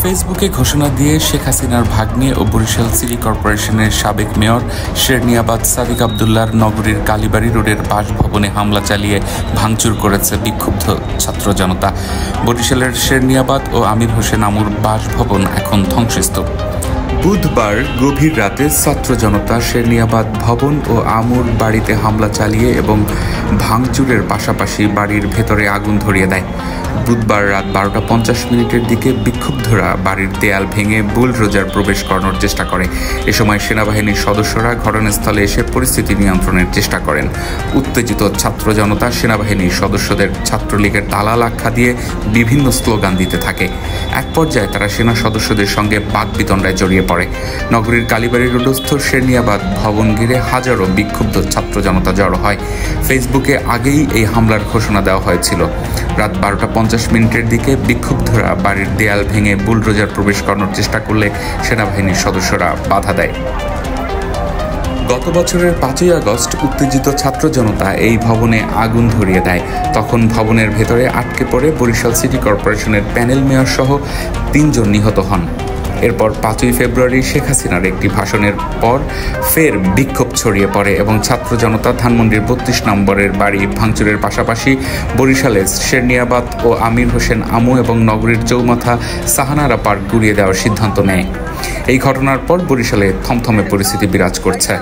ফেসবুকে ঘোষণা দিয়ে শেখ হাসিনার ভাগ্নে ও বরিশাল সিটি কর্পোরেশনের সাবেক মেয়র শেরনিয়াবাদ সাদিক আবদুল্লাহর নগরীর কালীবাড়ি রোডের বাসভবনে হামলা চালিয়ে ভাঙচুর করেছে বিক্ষুব্ধ ছাত্র জনতা। বরিশালের শেরনিয়াবাদ ও আমির হোসেন আমুর বাসভবন এখন ধ্বংসস্তূপ। বুধবার গভীর রাতে ছাত্র জনতা শেরনিয়াবাদ ভবন ও আমুর বাড়িতে হামলা চালিয়ে এবং ভাঙচুরের পাশাপাশি বাড়ির ভেতরে আগুন ধরিয়ে দেয়। বুধবার রাত 12:50 দিকে বিক্ষুব্ধরা বাড়ির দেয়াল ভেঙে বুলডোজার প্রবেশ করানোর চেষ্টা করে। এ সময় সেনাবাহিনীর সদস্যরা ঘটনাস্থলে এসে পরিস্থিতি নিয়ন্ত্রণের চেষ্টা করেন। উত্তেজিত ছাত্র জনতা সেনাবাহিনীর সদস্যদের ছাত্রলীগের দালাল আখ্যা দিয়ে বিভিন্ন স্লোগান দিতে থাকে। এক পর্যায়ে তারা সেনা সদস্যদের সঙ্গে বাকবিতণ্ডায় জড়িয়ে পড়ে। নগরীর কালীবাড়ি রোডস্থ শেরনিয়াবাদ ভবন ঘিরে হাজারো বিক্ষুব্ধ ছাত্র জনতা জড়ো হয়। ফেসবুকে আগেই এই হামলার ঘোষণা দেওয়া হয়েছিল। রাত 12:50 দিকে বিক্ষুব্ধরা বাড়ির দেয়াল ভেঙে বুলডোজার প্রবেশ করানোর চেষ্টা করলে সেনাবাহিনীর সদস্যরা বাধা দেয়। গত বছরের 5ই আগস্ট উত্তেজিত ছাত্র জনতা এই ভবনে আগুন ধরিয়ে দেয়। তখন ভবনের ভেতরে আটকে পড়ে বরিশাল সিটি কর্পোরেশনের প্যানেল মেয়র সহ 3 জন নিহত হন। এরপর 5ই ফেব্রুয়ারি শেখ হাসিনার একটি ভাষণের পর ফের বিক্ষোভ ছড়িয়ে পড়ে এবং ছাত্র জনতা ধানমন্ডির 32 নম্বরের বাড়ি ভাঙচুরের পাশাপাশি বরিশালের শেরনিয়াবাদ ও আমির হোসেন আমু এবং নগরীর চৌমাথা সাহানারা পার্ক গুড়িয়ে দেওয়ার সিদ্ধান্ত নেয়। এই ঘটনার পর বরিশালে থমথমে পরিস্থিতি বিরাজ করছে।